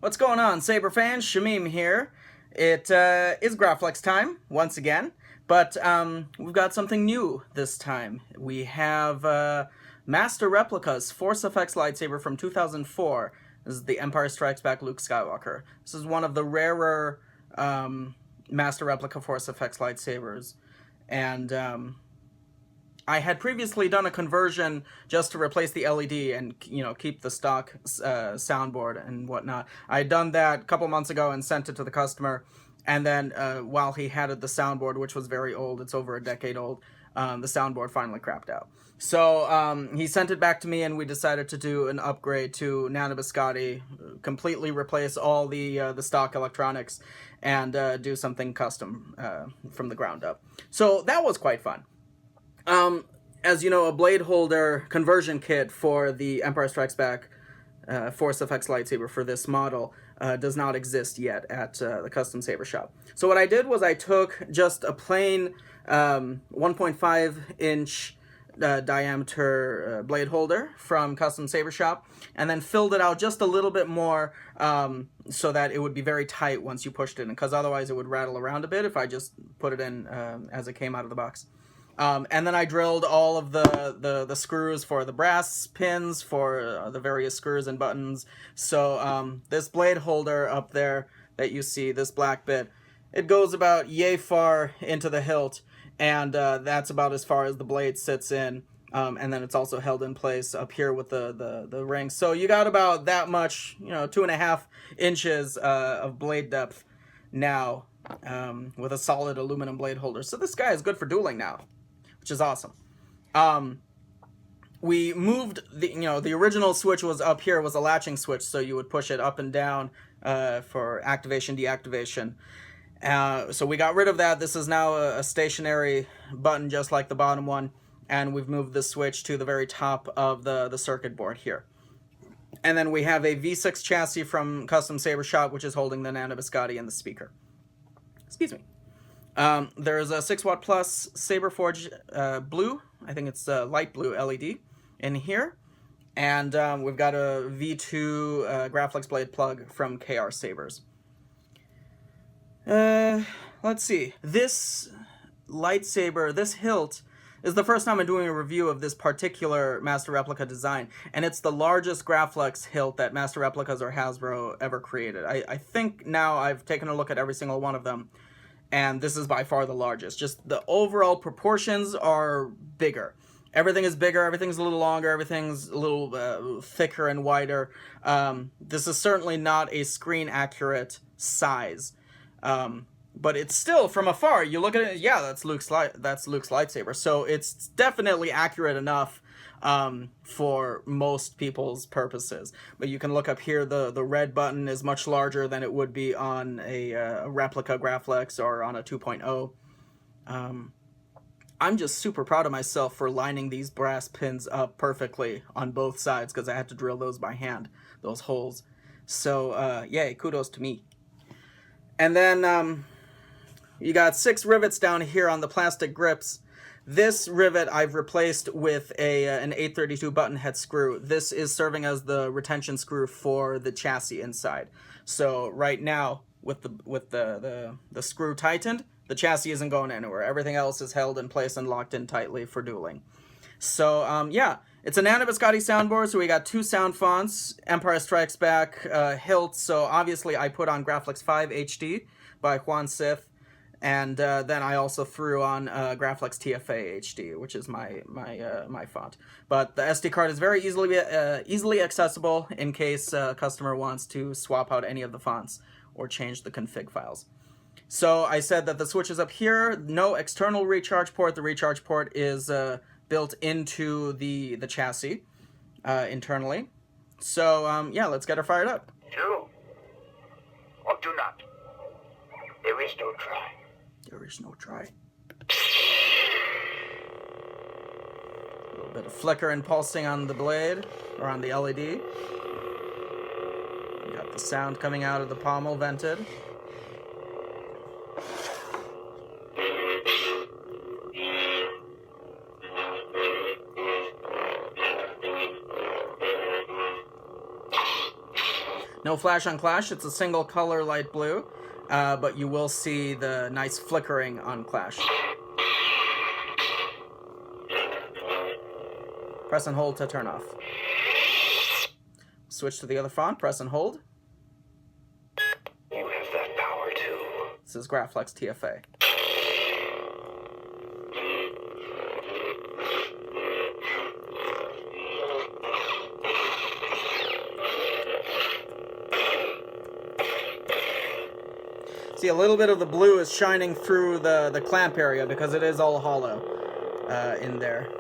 What's going on, Saber fans? Shamim here. It is Graflex time, once again, but we've got something new this time. We have Master Replica's Force FX lightsaber from 2004. This is the Empire Strikes Back Luke Skywalker. This is one of the rarer Master Replica Force FX lightsabers, and I had previously done a conversion just to replace the LED and, keep the stock soundboard and whatnot. I had done that a couple months ago and sent it to the customer, and then while he had the soundboard, which was very old, it's over a decade old, the soundboard finally crapped out. So he sent it back to me, and we decided to do an upgrade to Nano Biscotti, completely replace all the stock electronics, and do something custom from the ground up. So that was quite fun. As you know, a blade holder conversion kit for the Empire Strikes Back Force FX lightsaber for this model does not exist yet at the custom saber shop. So what I did was I took just a plain 1.5 inch diameter blade holder from custom saber shop, and then filled it out just a little bit more so that it would be very tight once you pushed it in, because otherwise it would rattle around a bit if I just put it in as it came out of the box. And then I drilled all of the screws for the brass pins for the various screws and buttons. So this blade holder up there that you see, this black bit, it goes about yay far into the hilt, and that's about as far as the blade sits in. And then it's also held in place up here with the ring. So you got about that much, 2.5 inches of blade depth now with a solid aluminum blade holder. So this guy is good for dueling now, which is awesome. We moved the original switch was up here, was a latching switch, so you would push it up and down for activation, deactivation. So we got rid of that. This is now a stationary button, just like the bottom one, and we've moved the switch to the very top of the circuit board here. And then we have a V6 chassis from Custom Saber Shop, which is holding the Nano Biscotti and the speaker. Excuse me. There's a 6-watt plus Saberforge blue, I think it's light blue LED in here, and we've got a V2 Graflex blade plug from KR Sabers. Let's see, this lightsaber, this hilt, is the first time I'm doing a review of this particular Master Replica design, and it's the largest Graflex hilt that Master Replicas or Hasbro ever created. I think now I've taken a look at every single one of them, and this is by far the largest. Just the overall proportions are bigger. Everything is bigger, everything's a little longer, everything's a little thicker and wider. This is certainly not a screen-accurate size. But it's still, from afar, you look at it, yeah, that's Luke's lightsaber. So it's definitely accurate enough for most people's purposes. But you can look up here, the red button is much larger than it would be on a replica Graflex or on a 2.0. I'm just super proud of myself for lining these brass pins up perfectly on both sides, because I had to drill those by hand, those holes. So, yay, kudos to me. And then you got 6 rivets down here on the plastic grips. This rivet I've replaced with an 832 button head screw. This is serving as the retention screw for the chassis inside. So right now, with the screw tightened, the chassis isn't going anywhere. Everything else is held in place and locked in tightly for dueling. So yeah, it's a Nano Biscotti soundboard. So we got 2 sound fonts, Empire Strikes Back, hilt. So obviously I put on Graflex 5 HD by Juan Sith. And then I also threw on Graflex TFA HD, which is my font. But the SD card is very easily accessible in case a customer wants to swap out any of the fonts or change the config files. So I said that the switch is up here, no external recharge port. The recharge port is built into the chassis internally. So yeah, let's get her fired up. Do or do not. There is no try. There is no try. A little bit of flicker and pulsing on the blade, or on the LED. You got the sound coming out of the pommel vented. No flash on clash. It's a single color light blue, but you will see the nice flickering on clash. Press and hold to turn off. Switch to the other font, press and hold. You have that power too. This is Graflex TFA. See, a little bit of the blue is shining through the clamp area because it is all hollow in there.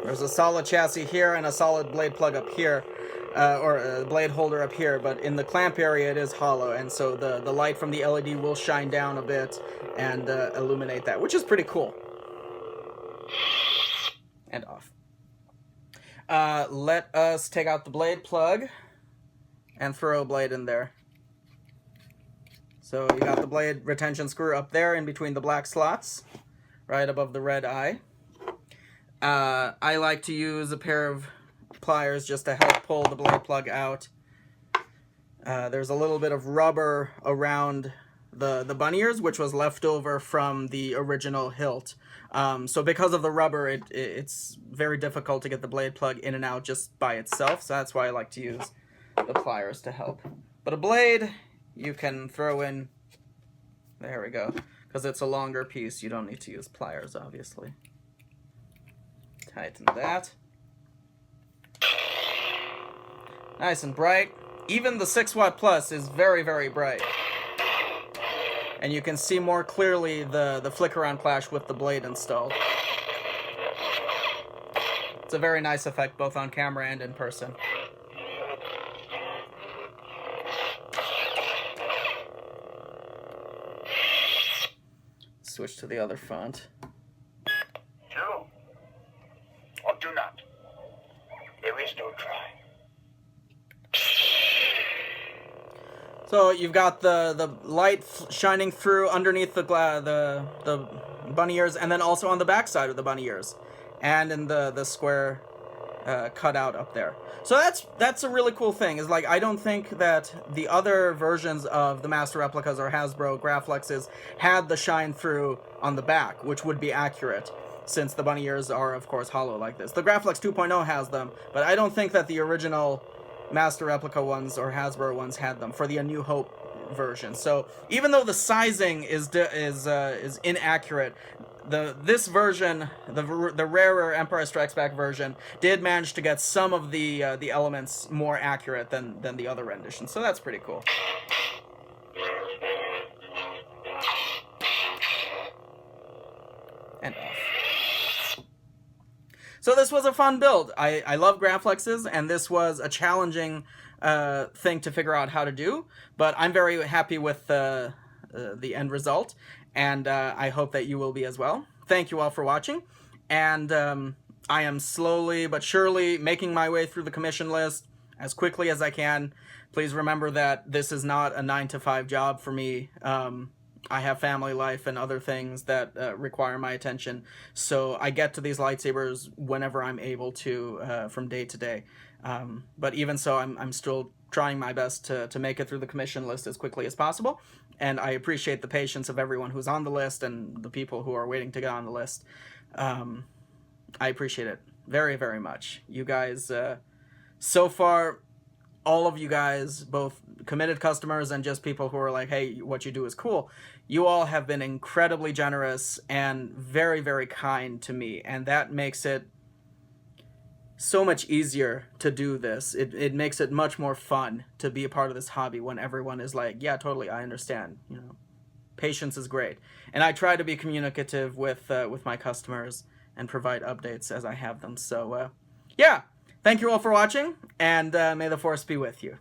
There's a solid chassis here and a solid blade plug up here, or a blade holder up here, but in the clamp area it is hollow, and so the light from the LED will shine down a bit and illuminate that, which is pretty cool. And off. Let us take out the blade plug and throw a blade in there. So you got the blade retention screw up there in between the black slots, right above the red eye. I like to use a pair of pliers just to help pull the blade plug out. There's a little bit of rubber around the bunny ears, which was left over from the original hilt. So because of the rubber, it's very difficult to get the blade plug in and out just by itself, so that's why I like to use the pliers to help. But a blade, you can throw in, there we go, because it's a longer piece, you don't need to use pliers, obviously. Tighten that. Nice and bright. Even the 6-watt plus is very, very bright. And you can see more clearly the flicker on clash with the blade installed. It's a very nice effect both on camera and in person. Switch to the other font. Do or do not. There is no try. So you've got the light shining through underneath the bunny ears, and then also on the back side of the bunny ears, and in the square cutout up there. So that's a really cool thing. Is like, I don't think that the other versions of the Master Replicas or Hasbro Graflexes had the shine through on the back, which would be accurate, since the bunny ears are of course hollow like this. The Graflex 2.0 has them, but I don't think that the original Master Replica ones or Hasbro ones had them for the A New Hope version. So even though the sizing is inaccurate, this version, the rarer Empire Strikes Back version, did manage to get some of the elements more accurate than the other renditions. So that's pretty cool. And off. So this was a fun build. I love Graflexes, and this was a challenging thing to figure out how to do, but I'm very happy with the end result, and I hope that you will be as well. Thank you all for watching, and I am slowly but surely making my way through the commission list as quickly as I can. Please remember that this is not a 9-to-5 job for me. I have family life and other things that require my attention, so I get to these lightsabers whenever I'm able to, from day to day. But even so, I'm still trying my best to make it through the commission list as quickly as possible, and I appreciate the patience of everyone who's on the list and the people who are waiting to get on the list. I appreciate it very, very much. You guys, so far, all of you guys, both committed customers and just people who are like, hey, what you do is cool, you all have been incredibly generous and very, very kind to me, and that makes it so much easier to do this. It makes it much more fun to be a part of this hobby when everyone is like, yeah, totally, I understand. You know, patience is great, and I try to be communicative with my customers and provide updates as I have them. So yeah, thank you all for watching, and may the Force be with you.